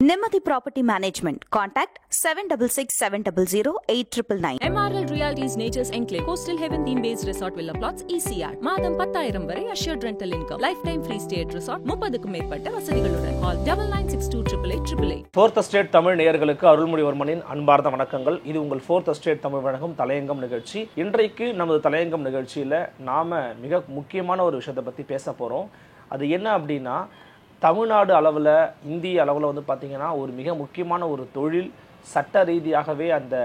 Nimati Property Management. Contact 7667008999. MRL Realty's Nature's Enclave, Coastal Heaven theme-based resort villa plots, ECR. மாதம் 10,000 வரை assured rental income. Lifetime free stay at resort. 30க்கும் மேற்பட்ட வசதிகளுடன். Call 9962888888. Fourth Estate Tamil நேயர்களுக்கு அருள்மொழிவர்மனின் அன்பார்ந்த வணக்கங்கள். இது உங்கள் Fourth Estate தமிழ் வழங்கும் தலையங்கம் நிகழ்ச்சி. இன்றைக்கு நமது தலையங்கம் நிகழ்ச்சியில் நாம மிக முக்கியமான ஒரு விஷயத்தை பற்றி பேச போகிறோம். அது என்ன அப்படின்னா, தமிழ்நாடு அளவில் இந்திய அளவில் வந்து பார்த்திங்கன்னா ஒரு மிக முக்கியமான ஒரு தொழில் சட்ட ரீதியாகவே அந்த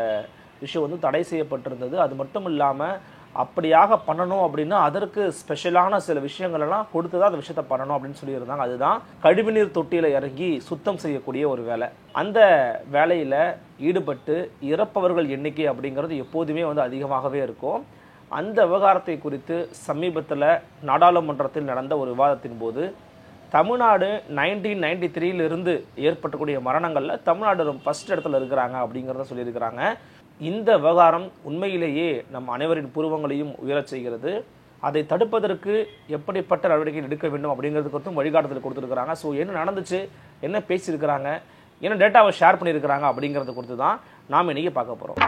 விஷயம் வந்து தடை செய்யப்பட்டிருந்தது. அது மட்டும் இல்லாமல் அப்படியாக பண்ணணும் அப்படின்னா அதற்கு ஸ்பெஷலான சில விஷயங்களெல்லாம் கொடுத்து தான் அந்த விஷயத்தை பண்ணணும் அப்படின்னு சொல்லியிருந்தாங்க. அதுதான் கழிவுநீர் தொட்டியில் இறங்கி சுத்தம் செய்யக்கூடிய ஒரு வேலை. அந்த வேலையில் ஈடுபட்டு இறப்பவர்கள் எண்ணிக்கை அப்படிங்கிறது எப்போதுமே வந்து அதிகமாகவே இருக்கும். அந்த விவகாரத்தை குறித்து சமீபத்தில் நாடாளுமன்றத்தில் நடந்த ஒரு விவாதத்தின் போது தமிழ்நாடு 1993 ஏற்பட்டக்கூடிய மரணங்களில் தமிழ்நாடு ஃபர்ஸ்ட் இடத்துல இருக்கிறாங்க அப்படிங்கிறத சொல்லியிருக்கிறாங்க. இந்த விவகாரம் உண்மையிலேயே நம் அனைவரின் பூர்வங்களையும் உயரச் செய்கிறது. அதை தடுப்பதற்கு எப்படிப்பட்ட நடவடிக்கைகள் எடுக்க வேண்டும் அப்படிங்கிறது குறித்தும் வழிகாட்டுதல் கொடுத்துருக்குறாங்க. ஸோ என்ன நடந்துச்சு, என்ன பேசியிருக்கிறாங்க, என்ன டேட்டாவை ஷேர் பண்ணியிருக்கிறாங்க அப்படிங்கிறத குறித்து தான் நாம் இன்றைக்கி பார்க்க போகிறோம்.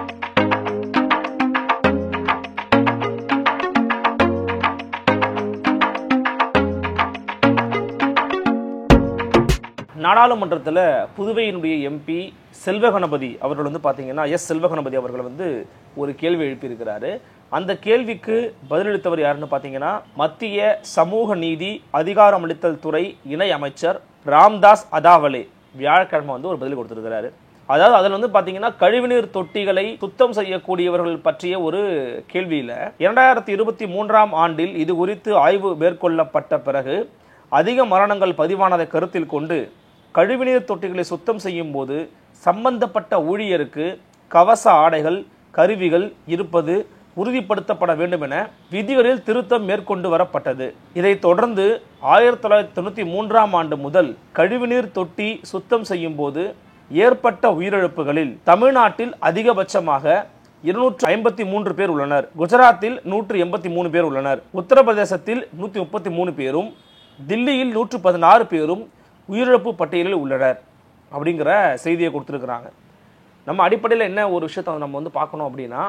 நாடாளுமன்றத்தில் புதுவையினுடைய எம்பி செல்வகணபதி அவர்கள் வந்து பார்த்தீங்கன்னா செல்வகணபதி அவர்கள் வந்து ஒரு கேள்வி எழுப்பியிருக்கிறாரு. அந்த கேள்விக்கு பதிலளித்தவர் யாருன்னு பார்த்தீங்கன்னா மத்திய சமூக நீதி அதிகாரமளித்தல் துறை இணை அமைச்சர் ராம்தாஸ் அதாவலே வியாழக்கிழமை வந்து ஒரு பதில் கொடுத்திருக்கிறாரு. அதாவது அதில் வந்து பார்த்தீங்கன்னா கழிவுநீர் தொட்டிகளை சுத்தம் செய்யக்கூடியவர்கள் பற்றிய ஒரு கேள்வியில் 2023 ஆண்டில் இது குறித்து ஆய்வு மேற்கொள்ளப்பட்ட பிறகு அதிக மரணங்கள் பதிவானதை கருத்தில் கொண்டு கழிவுநீர் தொட்டிகளை சுத்தம் செய்யும் போது சம்பந்தப்பட்ட ஊழியருக்கு கவச ஆடைகள் கருவிகள் இருப்பது உறுதிப்படுத்தப்பட வேண்டும் என விதிகளில் திருத்தம் மேற்கொண்டு வரப்பட்டது. இதைத் தொடர்ந்து 1993 ஆண்டு முதல் கழிவுநீர் தொட்டி சுத்தம் செய்யும் போது ஏற்பட்ட உயிரிழப்புகளில் தமிழ்நாட்டில் அதிகபட்சமாக 253 பேர் உள்ளனர். குஜராத்தில் 183 பேர் உள்ளனர். உத்தரப்பிரதேசத்தில் 133 பேரும் தில்லியில் 116 பேரும் உயிரிழப்பு பட்டியலில் உள்ளனர் அப்படிங்கிற செய்தியை கொடுத்துருக்குறாங்க. நம்ம அடிப்படையில் என்ன ஒரு விஷயத்தை நம்ம வந்து பார்க்கணும் அப்படின்னா,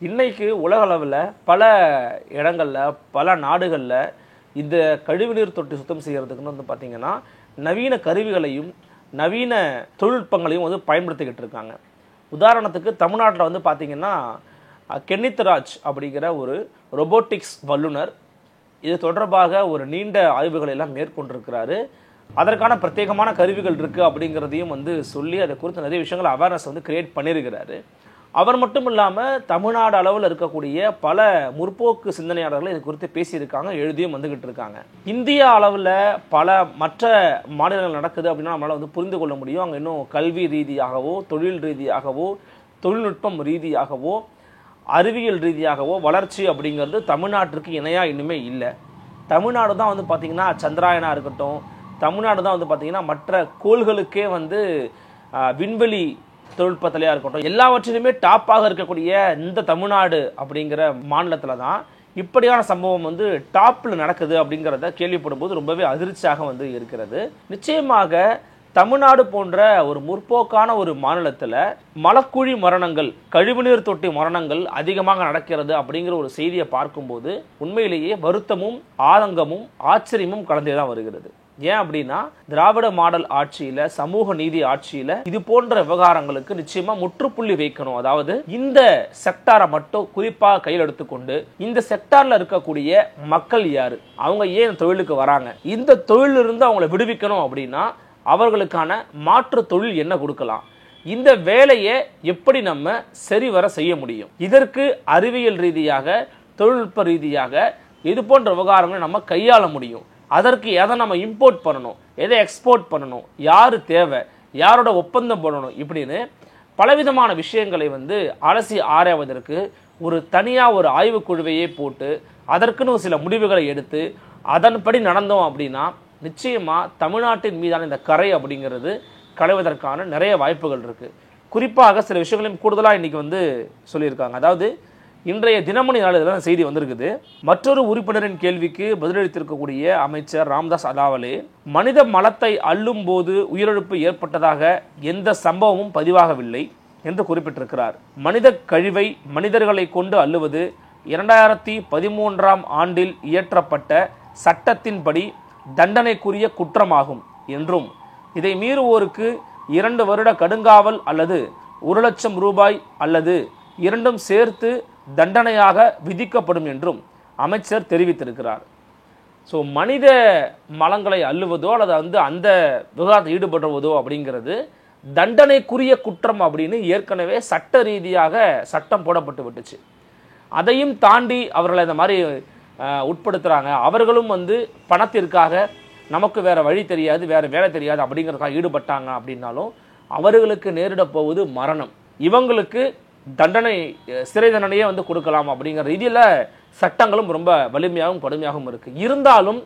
இன்னைக்கு உலக அளவில் பல இடங்களில் பல நாடுகளில் இந்த கழிவுநீர் தொட்டி சுத்தம் செய்கிறதுக்குன்னு வந்து பார்த்திங்கன்னா நவீன கருவிகளையும் நவீன தொழில்நுட்பங்களையும் வந்து பயன்படுத்திக்கிட்டு இருக்காங்க. உதாரணத்துக்கு தமிழ்நாட்டில் வந்து பார்த்திங்கன்னா கென்னித்ராஜ் அப்படிங்கிற ஒரு ரொபோட்டிக்ஸ் வல்லுனர் இது தொடர்பாக ஒரு நீண்ட ஆய்வுகளை எல்லாம் மேற்கொண்டிருக்கிறாரு. அதற்கான பிரத்யேகமான கருவிகள் இருக்குது அப்படிங்கிறதையும் வந்து சொல்லி அதை குறித்து நிறைய விஷயங்கள் அவேர்னஸ் வந்து கிரியேட் பண்ணியிருக்கிறாரு. அவர் மட்டும் இல்லாமல் தமிழ்நாடு அளவில் இருக்கக்கூடிய பல முற்போக்கு சிந்தனையாளர்கள் இது குறித்து பேசியிருக்காங்க, எழுதியும் வந்துகிட்டு இருக்காங்க. இந்தியா அளவில் பல மற்ற மாநிலங்கள் நடக்குது அப்படின்னா நம்மளால் வந்து புரிந்து கொள்ள முடியும். அங்கே இன்னும் கல்வி ரீதியாகவோ தொழில் ரீதியாகவோ தொழில்நுட்பம் ரீதியாகவோ அறிவியல் ரீதியாகவோ வளர்ச்சி அப்படிங்கிறது தமிழ்நாட்டிற்கு இணையாக இன்னுமே இல்லை. தமிழ்நாடு தான் வந்து பார்த்திங்கன்னா சந்திராயனாக இருக்கட்டும், தமிழ்நாடு தான் வந்து பார்த்திங்கன்னா மற்ற கோள்களுக்கே வந்து விண்வெளி தொழில்நுட்பத்திலையாக இருக்கட்டும் எல்லாவற்றிலுமே டாப்பாக இருக்கக்கூடிய இந்த தமிழ்நாடு அப்படிங்கிற மாநிலத்தில் தான் இப்படியான சம்பவம் வந்து டாப்பில் நடக்குது அப்படிங்கிறத கேள்விப்படும் போது ரொம்பவே அதிர்ச்சியாக வந்து இருக்கிறது. நிச்சயமாக தமிழ்நாடு போன்ற ஒரு முற்போக்கான ஒரு மாநிலத்தில் மலக்குழி மரணங்கள் கழிவுநீர் தொட்டி மரணங்கள் அதிகமாக நடக்கிறது அப்படிங்கிற ஒரு செய்தியை பார்க்கும்போது உண்மையிலேயே வருத்தமும் ஆதங்கமும் ஆச்சரியமும் கலந்தே தான் வருகிறது. ஏன் அப்படின்னா திராவிட மாடல் ஆட்சியில சமூக நீதி ஆட்சியில இது போன்ற விவகாரங்களுக்கு நிச்சயமா முற்றுப்புள்ளி வைக்கணும். அதாவது இந்த செக்டாரை மட்டும் குறிப்பாக கையில் எடுத்துக்கொண்டு இந்த செக்டார்ல இருக்கக்கூடிய மக்கள் யாரு, அவங்க ஏன் தொழிலுக்கு வராங்க, இந்த தொழிலிருந்து அவங்களை விடுவிக்கணும் அப்படின்னா அவர்களுக்கான மாற்று தொழில் என்ன கொடுக்கலாம், இந்த வேலையை எப்படி நம்ம சரிவர செய்ய முடியும், இதற்கு அறிவியல் ரீதியாக தொழில்நுட்ப ரீதியாக இது போன்ற விவகாரங்களை நம்ம கையாள முடியும், அதற்கு எதை நம்ம இம்போர்ட் பண்ணணும், எதை எக்ஸ்போர்ட் பண்ணணும், யாரு தேவை, யாரோட ஒப்பந்தம் பண்ணணும், இப்படின்னு பலவிதமான விஷயங்களை வந்து அலசி ஆராய்வதற்கு ஒரு தனியாக ஒரு ஆய்வுக்குழுவையே போட்டு அதற்குன்னு சில முடிவுகளை எடுத்து அதன்படி நடந்தோம் அப்படின்னா நிச்சயமாக தமிழ்நாட்டின் மீதான இந்த கரை அப்படிங்கிறது களைவதற்கான நிறைய வாய்ப்புகள் இருக்குது. குறிப்பாக சில விஷயங்களையும் கூடுதலாக இன்றைக்கி வந்து சொல்லியிருக்காங்க. அதாவது இன்றைய தினமணி நாளிதழில் செய்தி வந்திருக்குது. மற்றொரு உறுப்பினரின் கேள்விக்கு பதிலளித்திருக்கக்கூடிய அமைச்சர் ராம்தாஸ் அதாவலே, மனித மலத்தை அள்ளும் போது உயிரிழப்பு ஏற்பட்டதாக எந்த சம்பவமும் பதிவாகவில்லை என்று குறிப்பிட்டிருக்கிறார். மனித கழிவை மனிதர்களை கொண்டு அள்ளுவது 2013ஆம் ஆண்டில் இயற்றப்பட்ட சட்டத்தின்படி தண்டனைக்குரிய குற்றமாகும் என்றும் இதை மீறுவோருக்கு 2 வருட கடுங்காவல் அல்லது 1 லட்சம் ரூபாய் அல்லது இரண்டும் சேர்த்து தண்டனையாக விதிக்கப்படும் என்றும் அமைச்சர் தெரிவித்திருக்கிறார். ஸோ மனித மலங்களை அள்ளுவதோ அல்லது அந்த விவகாரத்தில் ஈடுபடுவதோ அப்படிங்கிறது தண்டனைக்குரிய குற்றம் அப்படின்னு ஏற்கனவே சட்ட ரீதியாக சட்டம் போடப்பட்டு விட்டுச்சு. அதையும் தாண்டி அவர்களை இந்த மாதிரி உட்படுத்துகிறாங்க. அவர்களும் பணத்திற்காக நமக்கு வேறு வழி தெரியாது, வேறு வேலை தெரியாது அப்படிங்கிறதுக்காக ஈடுபட்டாங்க அப்படின்னாலும் அவர்களுக்கு நேரிட போவது மரணம். இவங்களுக்கு தண்டனை, சிறை தண்டனையே கொடுக்கலாம் அப்படிங்கிற ரீதியில் சட்டங்களும் ரொம்ப வலிமையாகவும் கடுமையாகவும் இருக்குது. இருந்தாலும்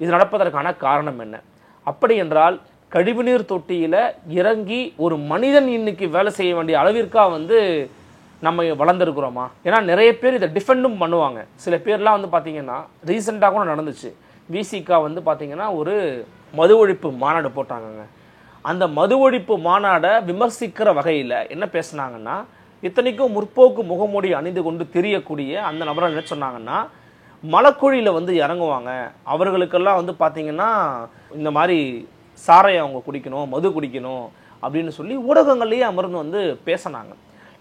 இது நடப்பதற்கான காரணம் என்ன? அப்படி என்றால் கழிவுநீர் தொட்டியில் இறங்கி ஒரு மனிதன் இன்னைக்கு வேலை செய்ய வேண்டிய அளவிற்காக நம்ம வளர்ந்துருக்குறோமா? ஏன்னா நிறைய பேர் இதை டிஃபெண்டும் பண்ணுவாங்க. சில பேர்லாம் பார்த்தீங்கன்னா ரீசெண்டாக கூட நடந்துச்சு. விசிகா பார்த்தீங்கன்னா ஒரு மது ஒழிப்பு மாநாடு போட்டாங்கங்க. அந்த மது ஒழிப்பு மாநாடை விமர்சிக்கிற வகையில் என்ன பேசுனாங்கன்னா, இத்தனைக்கும் முற்போக்கு முகமூடி அணிந்து கொண்டு தெரியக்கூடிய அந்த நபர்கள் என்ன சொன்னாங்கன்னா, மலக்குழியில் இறங்குவாங்க, அவர்களுக்கெல்லாம் பார்த்தீங்கன்னா இந்த மாதிரி சாரையை அவங்க குடிக்கணும், மது குடிக்கணும் அப்படின்னு சொல்லி ஊடகங்கள்லேயே அமர்ந்து பேசினாங்க.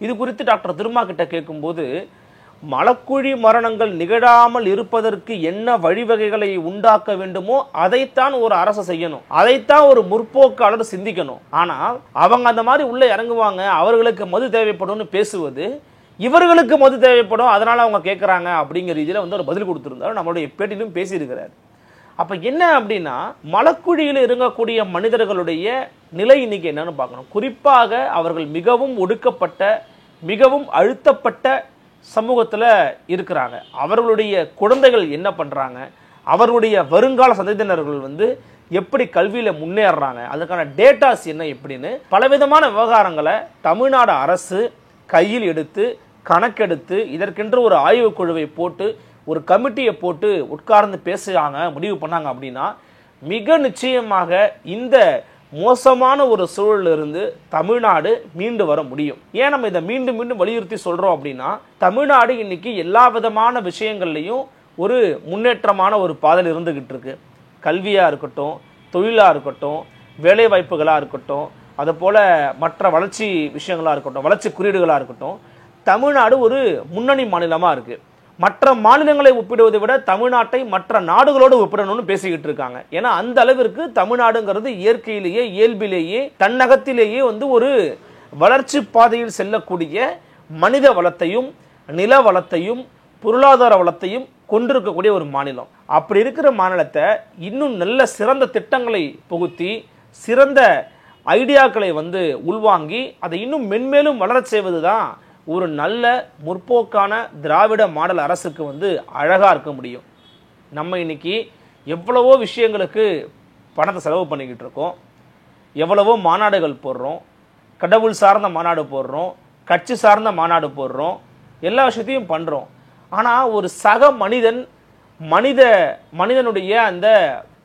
இது குறித்து டாக்டர் திருமா கிட்ட கேட்கும்போது, மலக்குழி மரணங்கள் நிகழாமல் இருப்பதற்கு என்ன வழிவகைகளை உண்டாக்க வேண்டுமோ அதைத்தான் ஒரு அரசு செய்யணும், அதைத்தான் ஒரு முற்போக்காளர் சிந்திக்கணும். ஆனால் அவங்க அந்த மாதிரி உள்ள இறங்குவாங்க, அவர்களுக்கு மது தேவைப்படும்னு பேசுவது, இவர்களுக்கு மது தேவைப்படும் அதனால அவங்க கேட்குறாங்க அப்படிங்கிற ரீதியில் ஒரு பதில் கொடுத்துருந்தாரு. நம்மளுடைய பேட்டிலும் பேசியிருக்கிறார். அப்போ என்ன அப்படின்னா, மலக்குழியில் இருக்கக்கூடிய மனிதர்களுடைய நிலை இன்னைக்கு என்னன்னு பார்க்கணும். குறிப்பாக அவர்கள் மிகவும் ஒடுக்கப்பட்ட, மிகவும் அழுத்தப்பட்ட சமூகத்தில் இருக்கிறாங்க. அவர்களுடைய குழந்தைகள் என்ன பண்ணுறாங்க, அவர்களுடைய வருங்கால சந்ததியினர்கள் எப்படி கல்வியில் முன்னேறாங்க, அதுக்கான டேட்டாஸ் என்ன எப்படின்னு பலவிதமான விவகாரங்களை தமிழ்நாடு அரசு கையில் எடுத்து கணக்கெடுத்து இதற்கென்று ஒரு ஆய்வுக்குழுவை போட்டு ஒரு கமிட்டியை போட்டு உட்கார்ந்து பேசுகிறாங்க, முடிவு பண்ணாங்க அப்படின்னா மிக நிச்சயமாக இந்த மோசமான ஒரு சூழலிருந்து தமிழ்நாடு மீண்டு வர முடியும். ஏன் நம்ம இதை மீண்டும் மீண்டும் வலியுறுத்தி சொல்கிறோம் அப்படின்னா, தமிழ்நாடு இன்னைக்கு எல்லா விதமான விஷயங்கள்லையும் ஒரு முன்னேற்றமான ஒரு பாதையில் இருந்துகிட்டு இருக்கு. கல்வியாக இருக்கட்டும், தொழிலாக இருக்கட்டும், வேலை வாய்ப்புகளாக இருக்கட்டும், அதுபோல் மற்ற வளர்ச்சி விஷயங்களாக இருக்கட்டும், வளர்ச்சி குறியீடுகளாக இருக்கட்டும், தமிழ்நாடு ஒரு முன்னணி மாநிலமாக இருக்குது. மற்ற மாநிலங்களை ஒப்பிடுவதை விட தமிழ்நாட்டை மற்ற நாடுகளோடு ஒப்பிடணும்னு பேசிக்கிட்டு இருக்காங்க. ஏன்னா அந்த அளவிற்கு தமிழ்நாடுங்கிறது இயற்கையிலேயே இயல்பிலேயே தன்னகத்திலேயே ஒரு வளர்ச்சி பாதையில் செல்லக்கூடிய மனித வளத்தையும் நில வளத்தையும் பொருளாதார வளத்தையும் கொண்டிருக்கக்கூடிய ஒரு மாநிலம். அப்படி இருக்கிற மாநிலத்தை இன்னும் நல்ல சிறந்த திட்டங்களை புகுத்தி சிறந்த ஐடியாக்களை உள்வாங்கி அதை இன்னும் மென்மேலும் வளரச் செய்வதுதான் ஒரு நல்ல முற்போக்கான திராவிட மாடல் அரசுக்கு அழகாக இருக்க முடியும். நம்ம இன்னைக்கு எவ்வளவோ விஷயங்களுக்கு பணத்தை செலவு பண்ணிக்கிட்டு இருக்கோம், எவ்வளவோ மாநாடுகள் போடுறோம், கடவுள் சார்ந்த மாநாடு போடுறோம், கட்சி சார்ந்த மாநாடு போடுறோம், எல்லா விஷயத்தையும் பண்ணுறோம். ஆனால் ஒரு சக மனிதனுடைய அந்த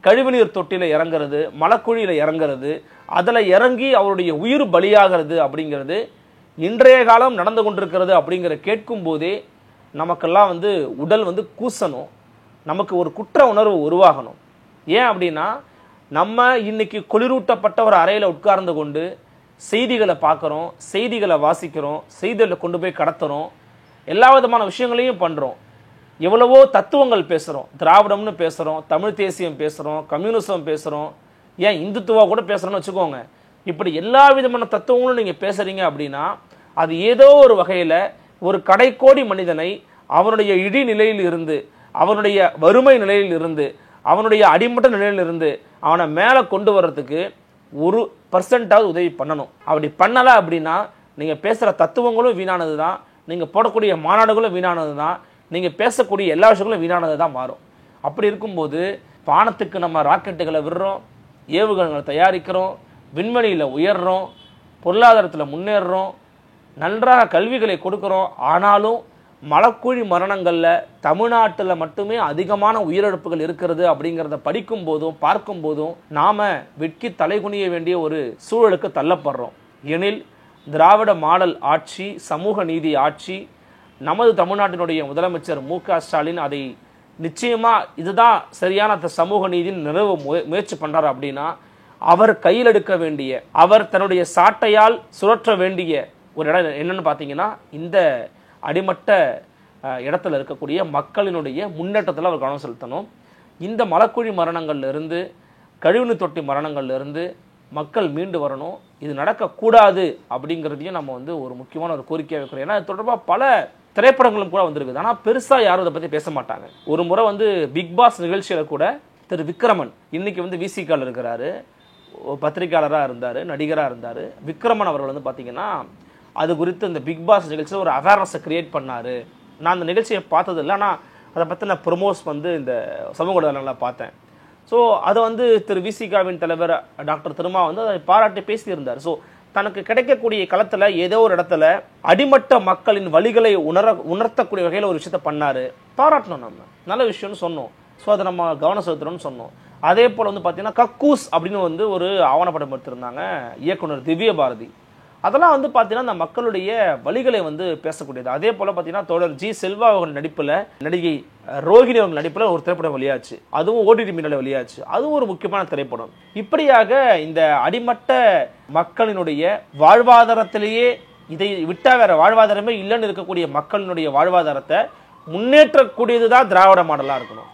கழிவுநீர் தொட்டியில் இறங்குறது, மலக்குழியில் இறங்குறது, அதில் இறங்கி அவருடைய உயிர் பலியாகிறது அப்படிங்கிறது இன்றைய காலம் நடந்து கொண்டிருக்கிறது. அப்படிங்கிற கேட்கும் போதே நமக்கெல்லாம் உடல் கூசணும், நமக்கு ஒரு குற்ற உணர்வு உருவாகணும். ஏன் அப்படின்னா, நம்ம இன்னைக்கு குளிரூட்டப்பட்ட ஒரு அறையில் உட்கார்ந்து கொண்டு செய்திகளை பார்க்குறோம், செய்திகளை வாசிக்கிறோம், செய்திகளை கொண்டு போய் கடத்துகிறோம், எல்லா விதமான விஷயங்களையும் பண்ணுறோம், எவ்வளவோ தத்துவங்கள் பேசுகிறோம், திராவிடம்னு பேசுகிறோம், தமிழ் தேசியம் பேசுகிறோம், கம்யூனிசம் பேசுகிறோம், ஏன் இந்துத்துவா கூட பேசுகிறோன்னு வச்சுக்கோங்க. இப்படி எல்லா விதமான தத்துவங்களும் நீங்கள் பேசுகிறீங்க அப்படின்னா அது ஏதோ ஒரு வகையில் ஒரு கடைக்கோடி மனிதனை அவனுடைய இடி நிலையில் இருந்து, அவனுடைய வறுமை நிலையில் இருந்து, அவனுடைய அடிமட்ட நிலையில் இருந்து அவனை மேலே கொண்டு வர்றதுக்கு 1% உதவி பண்ணணும். அப்படி பண்ணலை அப்படின்னா நீங்கள் பேசுகிற தத்துவங்களும் வீணானது தான், நீங்கள் போடக்கூடிய மாநாடுகளும் வீணானது தான், நீங்கள் பேசக்கூடிய எல்லா விஷயங்களும் வீணானது தான் மாறும். அப்படி இருக்கும்போது வானத்துக்கு நம்ம ராக்கெட்டுகளை விடுறோம், ஏவுகணைகளை தயாரிக்கிறோம், விண்வெளியில் உயர்றோம், பொருளாதாரத்தில் முன்னேறுறோம், நன்றாக கல்விகளை கொடுக்குறோம். ஆனாலும் மலக்குழி மரணங்களில் தமிழ்நாட்டில் மட்டுமே அதிகமான உயிரிழப்புகள் இருக்கிறது அப்படிங்கிறத படிக்கும் போதும் பார்க்கும் போதும் நாம் வெட்கி தலைகுனிய வேண்டிய ஒரு சூழலுக்கு தள்ளப்படுறோம். எனில் திராவிட மாடல் ஆட்சி, சமூக நீதி ஆட்சி, நமது தமிழ்நாட்டினுடைய முதலமைச்சர் மு.க. ஸ்டாலின் அதை நிச்சயமாக இதுதான் சரியான சமூக நீதியின் நிறைவு முயற்சி பண்ணுறாரு அப்படின்னா அவர் கையில் எடுக்க வேண்டிய, அவர் தன்னுடைய சாட்டையால் சுழற்ற வேண்டிய ஒரு இடம் என்னன்னு பார்த்தீங்கன்னா இந்த அடிமட்ட இடத்துல இருக்கக்கூடிய மக்களினுடைய முன்னேற்றத்தில் அவர் கவனம் செலுத்தணும். இந்த மலக்குழி மரணங்கள்லேருந்து, கழிவுநீர் தொட்டி மரணங்கள்லேருந்து மக்கள் மீண்டு வரணும். இது நடக்கக்கூடாது அப்படிங்கிறதையும் நம்ம ஒரு முக்கியமான ஒரு கோரிக்கையாக வைக்கிறோம். ஏன்னா இது தொடர்பாக பல திரைப்படங்களும் கூட வந்திருக்குது. ஆனால் பெருசாக யாரும் இதை பற்றி பேச மாட்டாங்க. ஒரு முறை பிக் பாஸ் நிகழ்ச்சியில் கூட திரு விக்ரமன், இன்னைக்கு விசிகால் இருக்கிறாரு, பத்திரிகையாளராக இருந்தார், நடிகராக இருந்தார். விக்ரமன் அவர்கள் பார்த்தீங்கன்னா அது குறித்து இந்த பிக் பாஸ் நிகழ்ச்சியில் ஒரு அவேர்னஸை கிரியேட் பண்ணார். நான் அந்த நிகழ்ச்சியை பார்த்ததில்லை, ஆனால் அதை பற்றி நான் ப்ரொமோஸ் இந்த சமூக ஊடகங்களில் பார்த்தேன். ஸோ அதை திரு விசிகாவின் தலைவர் டாக்டர் திருமா அதை பாராட்டி பேசியிருந்தார். ஸோ தனக்கு கிடைக்கக்கூடிய களத்தில் ஏதோ ஒரு இடத்துல அடிமட்ட மக்களின் வழிகளை உணர்த்தக்கூடிய வகையில் ஒரு விஷயத்த பண்ணார். பாராட்டணும், நம்ம நல்ல விஷயம்னு சொன்னோம். ஸோ அதை நம்ம கவனம் செலுத்தணும்னு சொன்னோம். அதே போல் பார்த்தீங்கன்னா கக்கூஸ் அப்படின்னு ஒரு ஆவணப்படம் எடுத்திருந்தாங்க இயக்குனர் திவ்ய பாரதி. அதெல்லாம் பார்த்தீங்கன்னா அந்த மக்களுடைய வழிகளை பேசக்கூடியது. அதே போல் பார்த்தீங்கன்னா தோழர் ஜி செல்வா அவர்கள் நடிப்பில், நடிகை ரோஹிணி அவர்கள் நடிப்பில் ஒரு திரைப்படம் வெளியாச்சு. அதுவும் ஓடிடி மீடியாவில் வெளியாச்சு. அதுவும் ஒரு முக்கியமான திரைப்படம். இப்படியாக இந்த அடிமட்ட மக்களினுடைய வாழ்வாதாரத்திலேயே இதை விட்டா வேற வாழ்வாதாரமே இல்லைன்னு இருக்கக்கூடிய மக்களினுடைய வாழ்வாதாரத்தை முன்னேற்றக்கூடியது தான் திராவிட மாடலாக இருக்கணும்.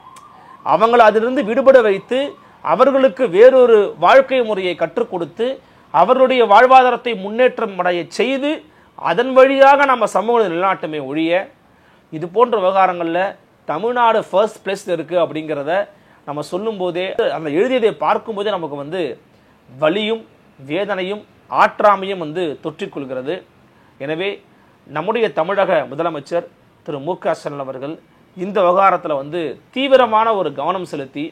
அவங்களை அதிலிருந்து விடுபட வைத்து அவர்களுக்கு வேறொரு வாழ்க்கை முறையை கற்றுக் கொடுத்து அவர்களுடைய வாழ்வாதாரத்தை முன்னேற்றம் அடைய செய்து அதன் வழியாக நம்ம சமூக நிலநாட்டமே ஒழிய இது போன்ற விவகாரங்களில் தமிழ்நாடு ஃபர்ஸ்ட் பிளேஸில் இருக்குது அப்படிங்கிறத நம்ம சொல்லும் போதே, அந்த எழுதியதை பார்க்கும்போதே நமக்கு வலியும் வேதனையும் ஆற்றாமையும் தொற்றிக்கொள்கிறது. எனவே நம்முடைய தமிழக முதலமைச்சர் திரு மு.க. ஸ்டாலின் அவர்கள் இந்த விவகாரத்தில் தீவிரமான ஒரு கவனம் செலுத்தி,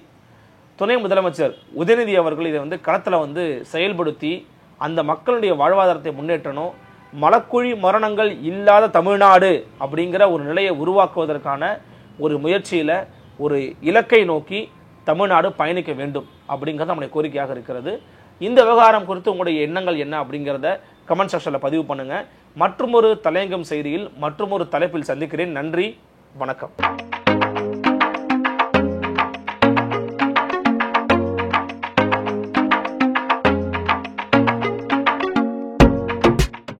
துணை முதலமைச்சர் உதயநிதி அவர்கள் இதை களத்தில் செயல்படுத்தி அந்த மக்களுடைய வாழ்வாதாரத்தை முன்னேற்றணும். மலக்குழி மரணங்கள் இல்லாத தமிழ்நாடு அப்படிங்கிற ஒரு நிலையை உருவாக்குவதற்கான ஒரு முயற்சியில் ஒரு இலக்கை நோக்கி தமிழ்நாடு பயணிக்க வேண்டும் அப்படிங்கிறது நம்முடைய கோரிக்கையாக இருக்கிறது. இந்த விவகாரம் குறித்து உங்களுடைய எண்ணங்கள் என்ன அப்படிங்கிறத கமெண்ட் செக்ஷனில் பதிவு பண்ணுங்கள். மற்றொரு தலையங்கம் செய்தியில் மற்றொரு தலைப்பில் சந்திக்கிறேன். நன்றி, வணக்கம்.